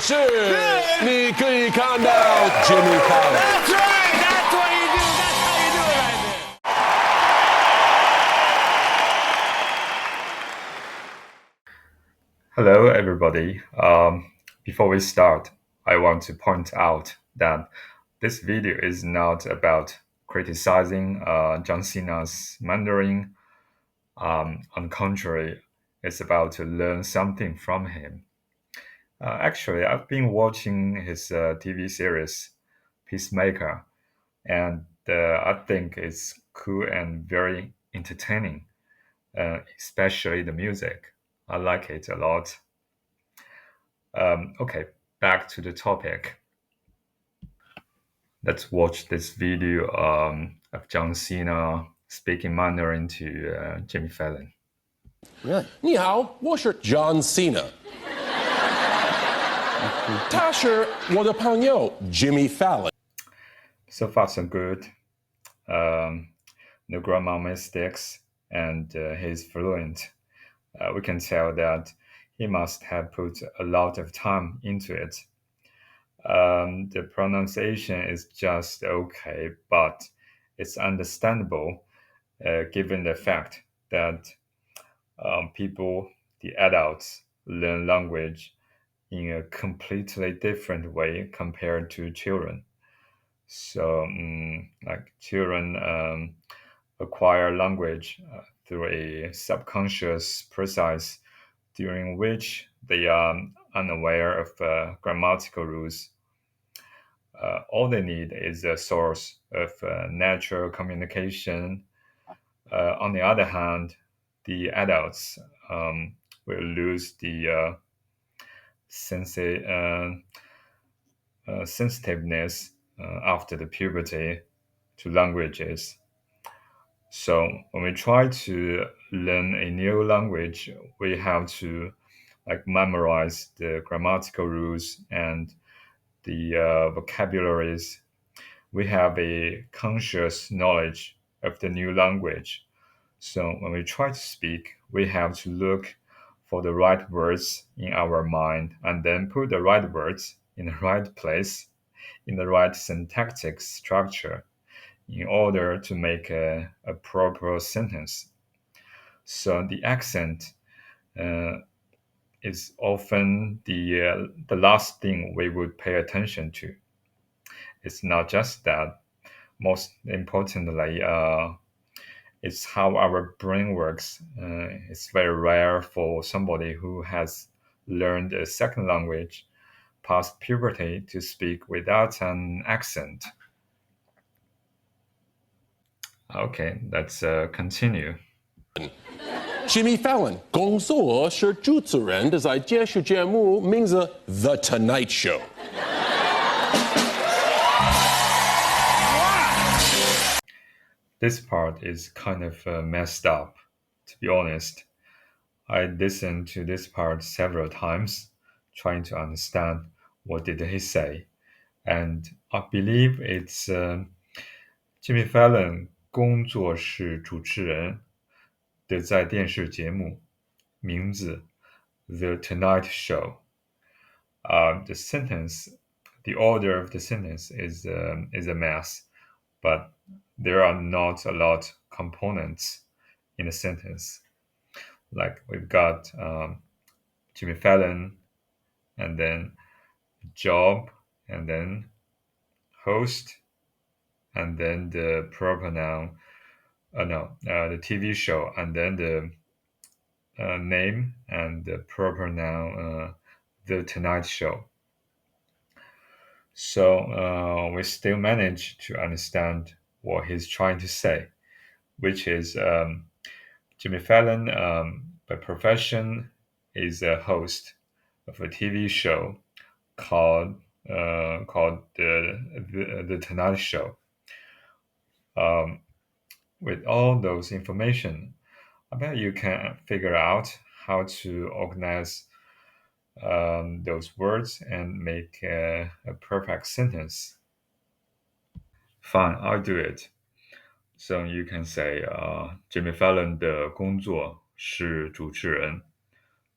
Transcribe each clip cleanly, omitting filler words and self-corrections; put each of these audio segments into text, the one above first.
是，你可以看到 Jimmy Fallon。That's right. That's what you do. That's how you do it right there. Hello, everybody. Before we start, I want to point out that this video is not about criticizing John Cena's Mandarin. On the contrary, it's about to learn something from him. Actually, I've been watching his TV series, Peacemaker, and I think it's cool and very entertaining, especially the music. I like it a lot. Okay, back to the topic. Let's watch this video of John Cena speaking Mandarin to Jimmy Fallon. Really? 你好，我是 John Cena。他是我的朋友 Jimmy Fallon。 So far, so good. No grammar mistakes, and he's fluent. We can tell that he must have put a lot of time into it. The pronunciation is just okay, but it's understandable given the fact that people, the adults, learn language in a completely different way compared to children. So, like children acquire language through a subconscious process during which they are unaware of grammatical rules. All they need is a source of natural communication. On the other hand, the adults will lose the sensitiveness after the puberty to languages. So when we try to learn a new language, we have to memorize the grammatical rules and the vocabularies. We have a conscious knowledge of the new language. So when we try to speak, we have to look for the right words in our mind and then put the right words in the right place, in the right syntactic structure in order to make a proper sentence. So the accent is often the last thing we would pay attention to. It's not just that. Most importantly, it's how our brain works. It's very rare for somebody who has learned a second language past puberty to speak without an accent. Okay, let's continue. Jimmy Fallon 工作是主持人的在电视节目名字《The Tonight Show》。This part is kind of messed up, to be honest. I listened to this part several times, trying to understand what did he say, and I believe it's Jimmy Fallon 工作室主持人的在电视节目名字 The Tonight Show. The sentence, the order of the sentence is a mess, but there are not a lot components in a sentence. Like we've got Jimmy Fallon, and then job, and then host, and then the proper noun. The TV show, and then the name and the proper noun, the Tonight Show. So we still manage to understand what he's trying to say, which is Jimmy Fallon, by profession, is a host of a TV show called the Tonight Show. With all those information, I bet you can figure out how to organize those words and make a perfect sentence. Fine, I'll do it. So you can say, Jimmy Fallon 的工作是主持人，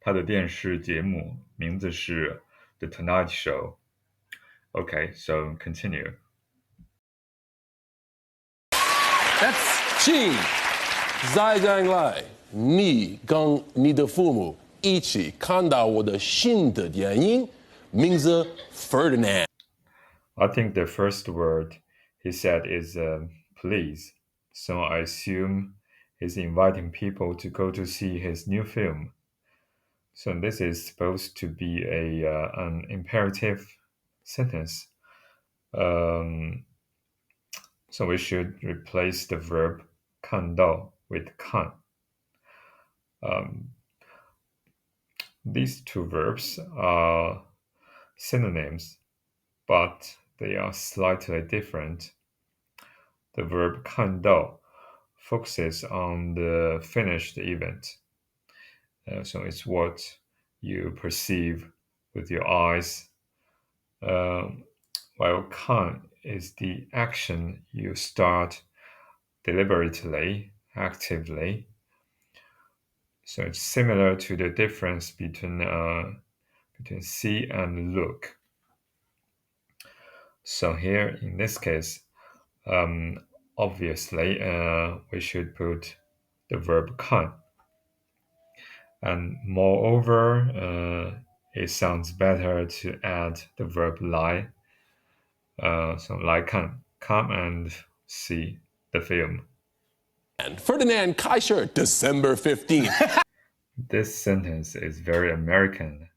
他的电视节目名字是 The Tonight Show. Okay, so continue. That's 进在将来，你跟你的父母一起看到我的新的电影，名字 Ferdinand。I think the first word he said is please. So I assume he's inviting people to go to see his new film. So this is supposed to be an imperative sentence. So we should replace the verb 看到 with 看. These two verbs are synonyms, but they are slightly different. The verb 看到 focuses on the finished event. So it's what you perceive with your eyes, while 看 is the action you start deliberately, actively. So it's similar to the difference between see and look. So here, in this case, obviously, we should put the verb 看. And moreover, it sounds better to add the verb 来. So 来看, come and see the film. Ferdinand Kaiser, December 15th. This sentence is very American.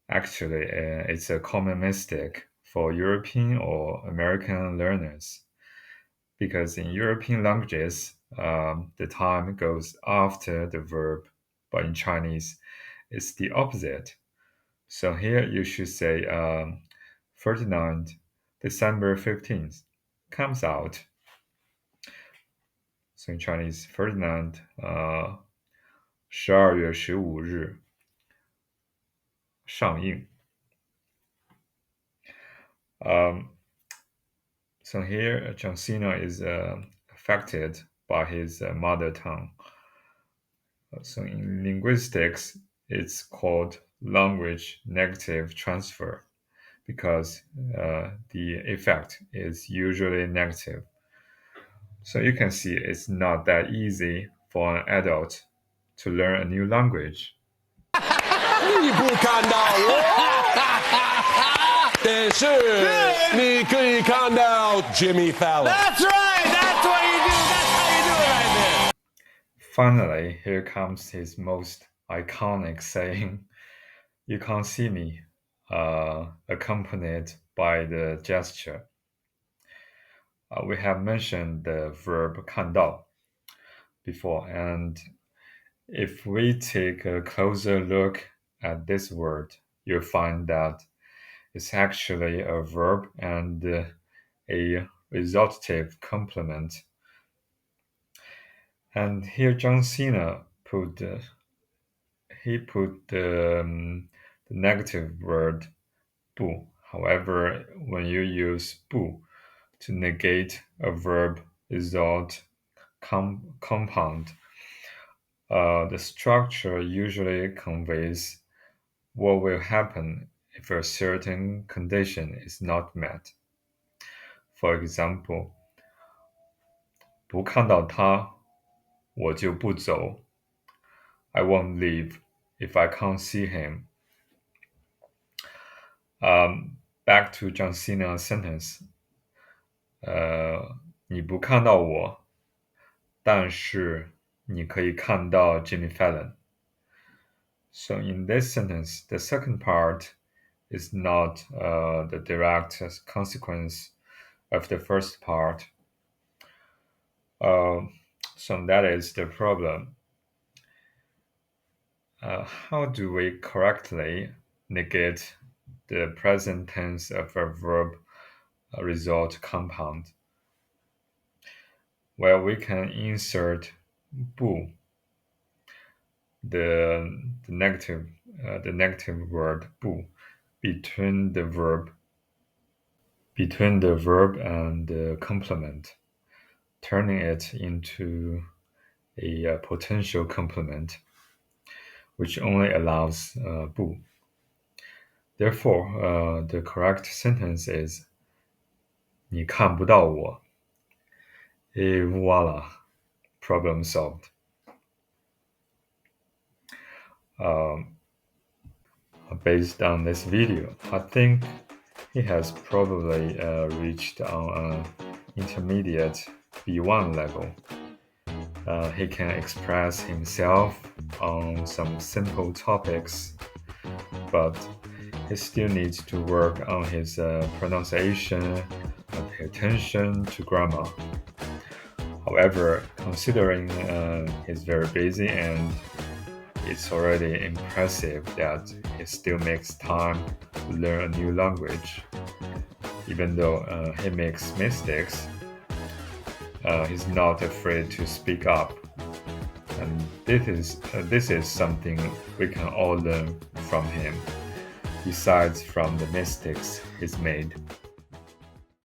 Actually, it's a common mistake for European or American learners. Because in European languages, the time goes after the verb, but in Chinese, it's the opposite. So here you should say Ferdinand, December 15th, comes out. So in Chinese, Ferdinand, 12月15日上映. So here, John Cena is affected by his mother tongue. So in linguistics, it's called language negative transfer because the effect is usually negative. So you can see it's not that easy for an adult to learn a new language. 你不看到我，但是你可以看到 Jimmy Fallon. That's right. That's what you do. That's how you do it right there. Finally, here comes his most iconic saying, "You can't see me," accompanied by the gesture. We have mentioned the verb 看到 before, and if we take a closer look at this word, you'll find that it's actually a verb and a resultative complement. And here John Cena put the negative word 不. However, when you use 不 to negate a verb result compound, the structure usually conveys what will happen if a certain condition is not met. For example, 不看到他，我就不走. I won't leave if I can't see him. Back to John Cena's sentence. 你不看到我，但是你可以看到 Jimmy Fallon. So in this sentence, the second part is not the direct consequence of the first part. So that is the problem. How do we correctly negate the present tense of a verb result compound? Well, we can insert 不, the negative word 不 between the verb and the complement, turning it into a potential complement, which only allows 不. Therefore, the correct sentence is 你看不到我. Et voila, problem solved. Based on this video, I think he has probably reached on an intermediate B1 level. He can express himself on some simple topics, but he still needs to work on his pronunciation and pay attention to grammar. However, considering he's very busy, and it's already impressive that he still makes time to learn a new language. Even though he makes mistakes, he's not afraid to speak up. And this is something we can all learn from him, besides from the mistakes he's made.